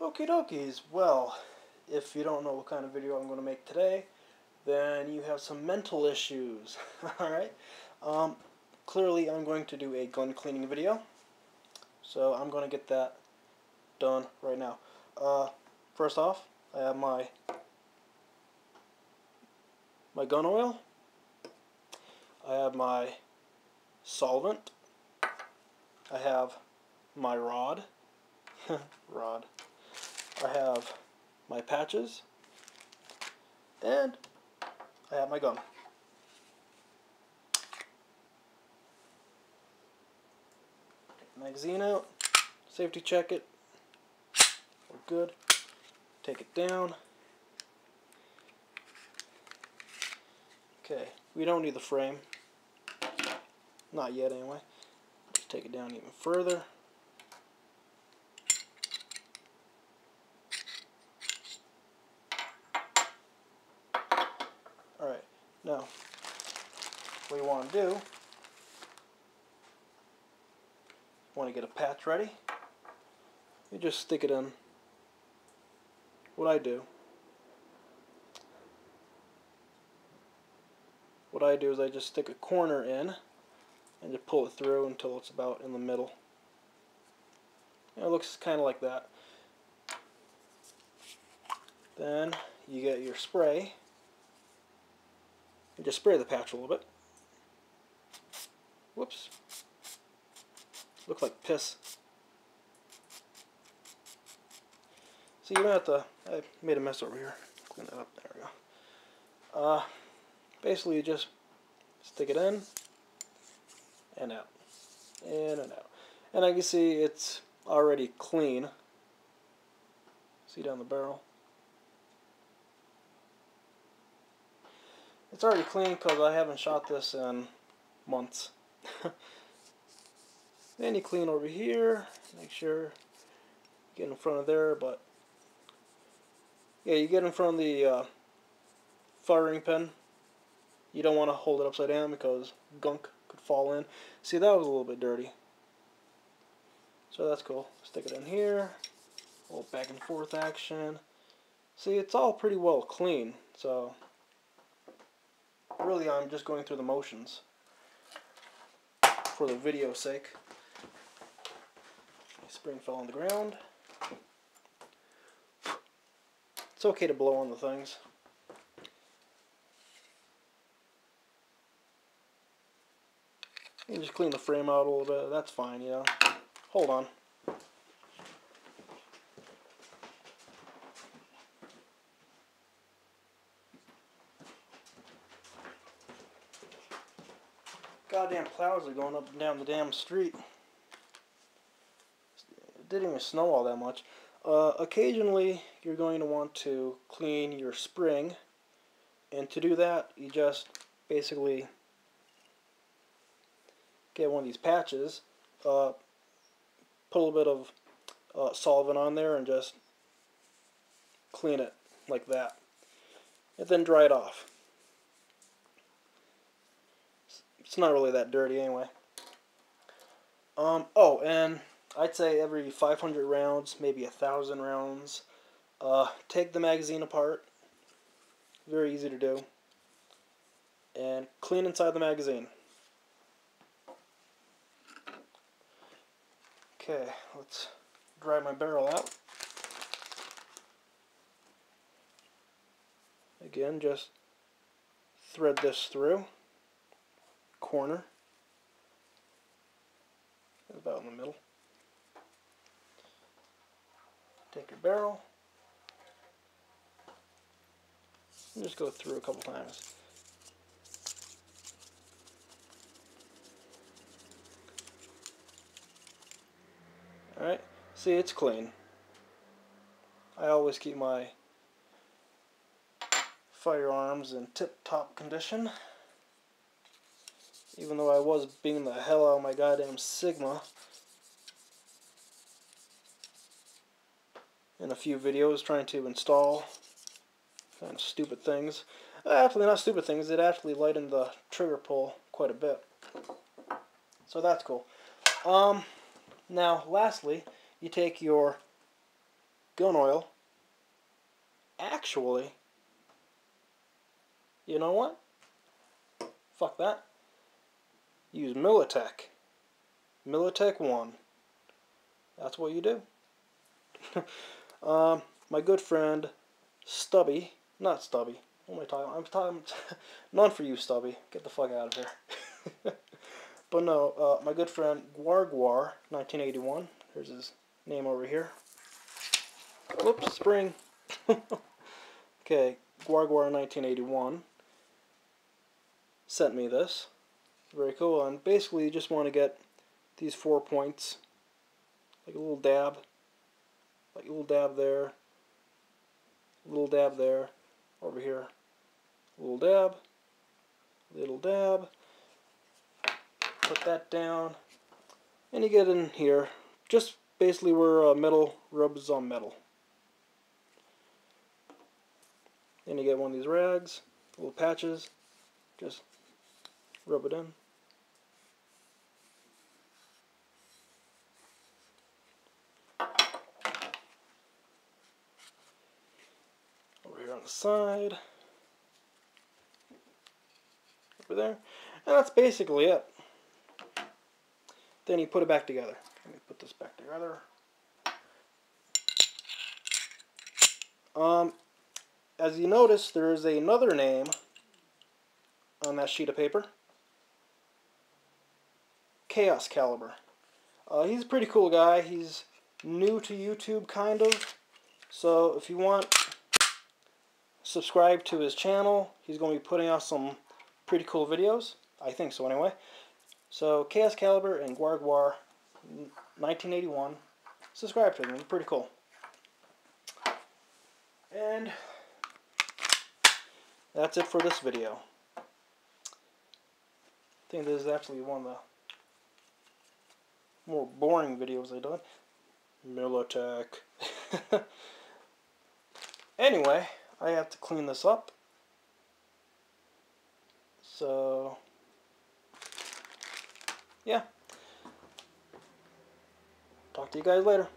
Okie dokies. Well, if you don't know what kind of video I'm going to make today, then you have some mental issues. Alright? Clearly I'm going to do a gun cleaning video. So I'm going to get that done right now. First off, I have my gun oil. I have my solvent. I have my rod. I have my patches. And I have my gun. Take the magazine out. Safety check it. We're good. Take it down. Okay, we don't need the frame. Not yet anyway. Let's take it down even further. Alright, now what you want to do, you want to get a patch ready. You just stick it in. What I do is I just stick a corner in and just pull it through until it's about in the middle. And it looks kind of like that. Then you get your spray and just spray the patch a little bit. Whoops. Looks like piss. So you don't have to, I made a mess over here. Clean that up, there we go. Basically you just stick it in and out, in and out. And I can see it's already clean. See down the barrel? It's already clean because I haven't shot this in months. Then you clean over here, make sure you get in front of there, but yeah, you get in front of the firing pin. You don't want to hold it upside down because gunk could fall in. See, that was a little bit dirty. So that's cool. Stick it in here. A little back and forth action. See, it's all pretty well clean. So really I'm just going through the motions for the video's sake. My spring fell on the ground. It's okay to blow on the things. You just clean the frame out a little bit. That's fine, you know. Hold on. Goddamn clouds are going up and down the damn street. It didn't even snow all that much. Occasionally, you're going to want to clean your spring. And to do that, you just basically get one of these patches, put a little bit of solvent on there and just clean it like that. And then dry it off. It's not really that dirty anyway. Oh, and I'd say every 500 rounds, maybe 1,000 rounds, take the magazine apart. Very easy to do. And clean inside the magazine. Okay, let's dry my barrel out. Again, just thread this through. Corner. About in the middle. Take your barrel. And just go through a couple times. Alright, see, it's clean. I always keep my firearms in tip-top condition. Even though I was beating the hell out of my goddamn Sigma in a few videos trying to install kind of stupid things. Actually, not stupid things, it actually lightened the trigger pull quite a bit. So that's cool. Now, lastly, you take your gun oil. Actually, you know what? Fuck that. Use Militech. Militech 1. That's what you do. My good friend Stubby, not Stubby. What am I talking? I'm talking. None for you, Stubby. Get the fuck out of here. But no, my good friend Guar, 1981. There's his name over here. Whoops, spring. Okay, Guar, 1981 sent me this. Very cool. And basically, you just want to get these 4 points, like a little dab, like a little dab there, a little dab there, over here, a little dab, little dab. Put that down, and you get in here, just basically where metal rubs on metal. Then you get one of these rags, little patches, just rub it in. Over here on the side, over there, and that's basically it. Then you put it back together. Let me put this back together. As you notice, there is another name on that sheet of paper. Chaos Caliber. He's a pretty cool guy. He's new to YouTube, kind of. So if you want, subscribe to his channel. He's going to be putting out some pretty cool videos. I think so, anyway. So Chaos Caliber and Guar, 1981. Subscribe to them. They're pretty cool. And that's it for this video. I think this is actually one of the more boring videos I've done. Militech. Anyway, I have to clean this up. So, yeah. Talk to you guys later.